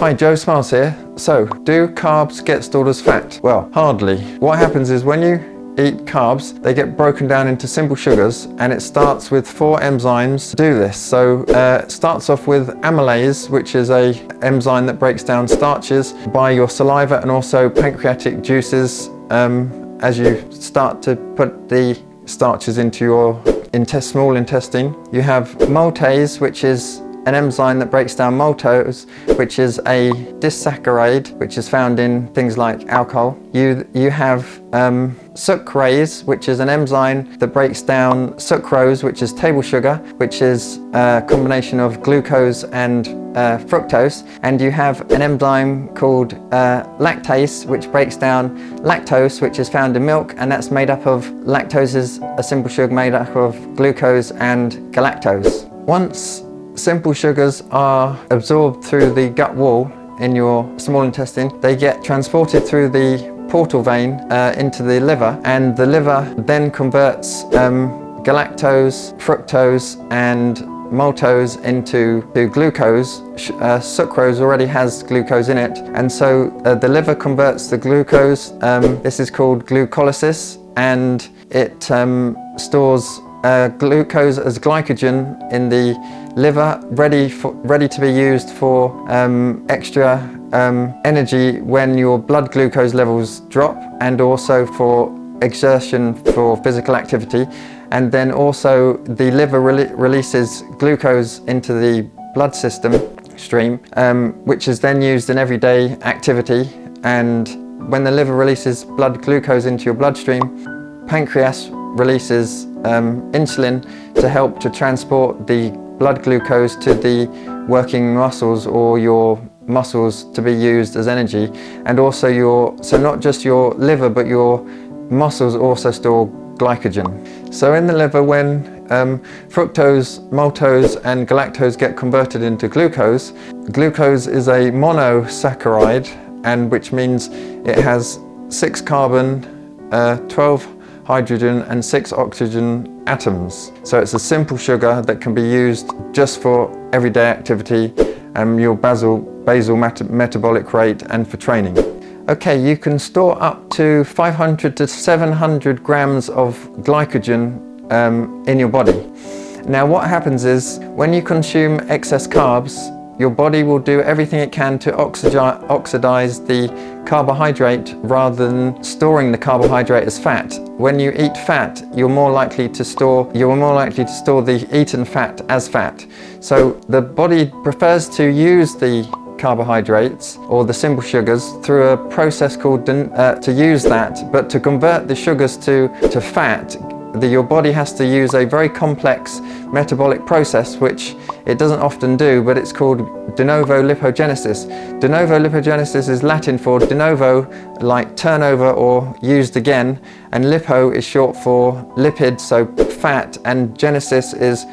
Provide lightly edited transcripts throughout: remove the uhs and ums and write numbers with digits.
Hi, Joe Smiles here. So, do carbs get stored as fat? Well, hardly. What happens is when you eat carbs, they get broken down into simple sugars, and it starts with 4 enzymes to do this. So it starts off with amylase, which is a enzyme that breaks down starches by your saliva and also pancreatic juices as you start to put the starches into your small intestine. You have maltase, which is an enzyme that breaks down maltose, which is a disaccharide, which is found in things like alcohol. You have sucrase, which is an enzyme that breaks down sucrose, which is table sugar, which is a combination of glucose and fructose. And you have an enzyme called lactase, which breaks down lactose, which is found in milk, and that's made up of lactose is a simple sugar made up of glucose and galactose. Once simple sugars are absorbed through the gut wall in your small intestine, they get transported through the portal vein into the liver, and the liver then converts galactose, fructose and maltose into glucose. Sucrose already has glucose in it, and so the liver converts the glucose. This is called glucolysis, and it stores glucose as glycogen in the liver, ready to be used for extra energy when your blood glucose levels drop, and also for exertion for physical activity. And then also the liver releases glucose into the blood system stream, which is then used in everyday activity. And when the liver releases blood glucose into your bloodstream, pancreas releases insulin to help to transport the blood glucose to the working muscles, or your muscles to be used as energy. And also so not just your liver, but your muscles also store glycogen. So in the liver, when fructose, maltose and galactose get converted into glucose, glucose is a monosaccharide, and which means it has 6 carbon, 12 hydrogen and 6 oxygen atoms. So it's a simple sugar that can be used just for everyday activity, your basal metabolic rate, and for training. Okay, you can store up to 500 to 700 grams of glycogen in your body. Now what happens is, when you consume excess carbs, your body will do everything it can to oxidize the carbohydrate rather than storing the carbohydrate as fat. When you eat fat, you're more likely to store the eaten fat as fat. So the body prefers to use the carbohydrates or the simple sugars through a process called to use that, but to convert the sugars to fat, your body has to use a very complex metabolic process, which it doesn't often do, but it's called Denovo Lipogenesis. Denovo Lipogenesis is Latin for de novo, like turnover or used again, and lipo is short for lipid, so fat, and genesis is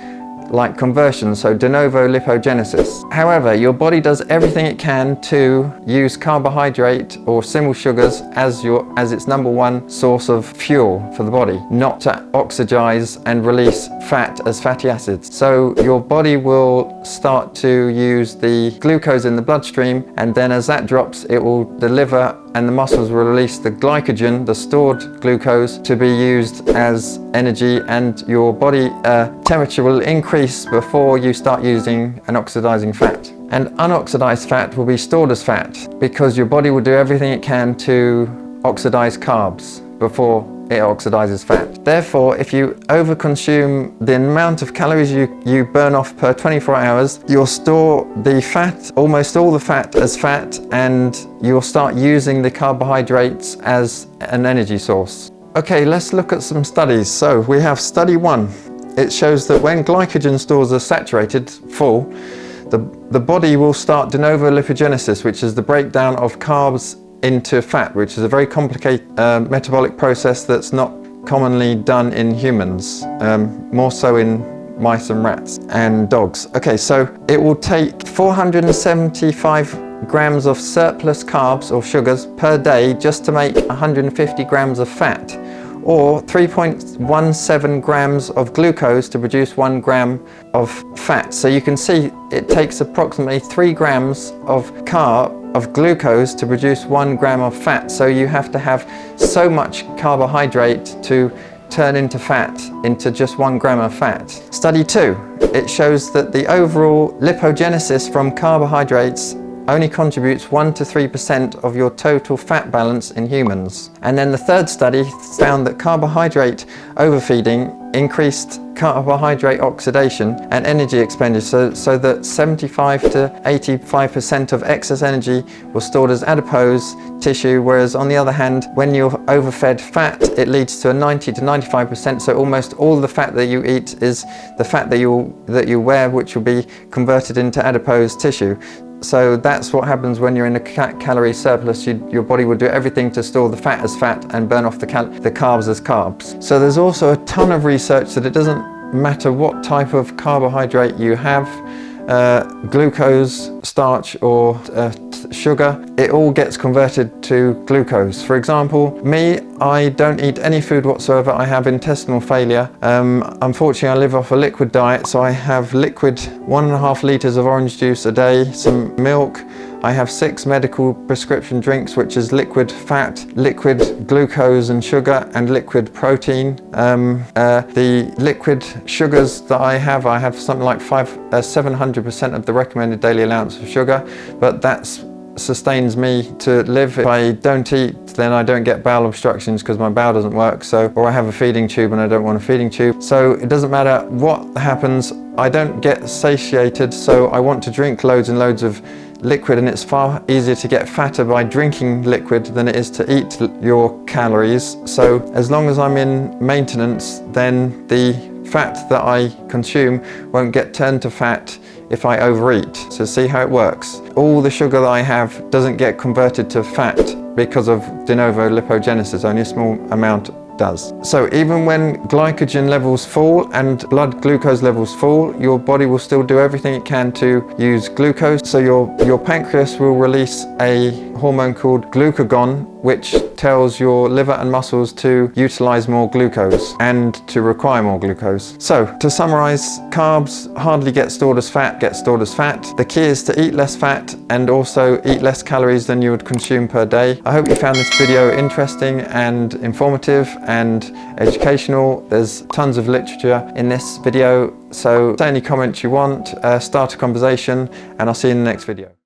like conversion, so de novo lipogenesis. However, your body does everything it can to use carbohydrate or simple sugars as its number one source of fuel for the body, not to oxidize and release fat as fatty acids. So your body will start to use the glucose in the bloodstream, and then as that drops, the liver and the muscles will release the glycogen, the stored glucose, to be used as energy, and your body temperature will increase before you start using an oxidizing fat. And unoxidized fat will be stored as fat, because your body will do everything it can to oxidize carbs before it oxidizes fat. Therefore, if you overconsume the amount of calories you burn off per 24 hours, you'll store the fat, almost all the fat, as fat, and you'll start using the carbohydrates as an energy source. Okay, let's look at some studies. So we have study 1. It shows that when glycogen stores are saturated, full, the body will start de novo lipogenesis, which is the breakdown of carbs into fat, which is a very complicated metabolic process that's not commonly done in humans, more so in mice and rats and dogs. Okay, so it will take 475 grams of surplus carbs or sugars per day just to make 150 grams of fat, or 3.17 grams of glucose to produce 1 gram of fat. So you can see it takes approximately 3 grams of glucose to produce 1 gram of fat. So you have to have so much carbohydrate to turn into fat, into just 1 gram of fat. Study 2, it shows that the overall lipogenesis from carbohydrates only contributes 1 to 3% of your total fat balance in humans. And then the third study found that carbohydrate overfeeding increased carbohydrate oxidation and energy expenditure, so that 75 to 85% of excess energy was stored as adipose tissue, whereas on the other hand, when you're overfed fat, it leads to a 90 to 95%, so almost all the fat that you eat is the fat that you wear, which will be converted into adipose tissue. So that's what happens when you're in a calorie surplus. Your body will do everything to store the fat as fat and burn off the carbs as carbs. So there's also a ton of research that it doesn't matter what type of carbohydrate you have, glucose, starch or sugar, it all gets converted to glucose. For example, me, I don't eat any food whatsoever. I have intestinal failure. Unfortunately, I live off a liquid diet, so I have liquid 1.5 litres of orange juice a day, some milk. I have 6 medical prescription drinks, which is liquid fat, liquid glucose and sugar, and liquid protein. The liquid sugars that I have something like 700% of the recommended daily allowance of sugar, but that's sustains me to live. If I don't eat, then I don't get bowel obstructions because my bowel doesn't work, or I have a feeding tube and I don't want a feeding tube. So it doesn't matter what happens, I don't get satiated, so I want to drink loads and loads of liquid, and it's far easier to get fatter by drinking liquid than it is to eat your calories. So as long as I'm in maintenance, then the fat that I consume won't get turned to fat if I overeat. So see how it works. All the sugar that I have doesn't get converted to fat because of Denovo Lipogenesis, only a small amount does. So even when glycogen levels fall and blood glucose levels fall, your body will still do everything it can to use glucose. So your pancreas will release a hormone called glucagon, which tells your liver and muscles to utilize more glucose and to require more glucose. So to summarize, carbs hardly get stored as fat, The key is to eat less fat and also eat less calories than you would consume per day. I hope you found this video interesting and informative and educational. There's tons of literature in this video, so say any comments you want, start a conversation, and I'll see you in the next video.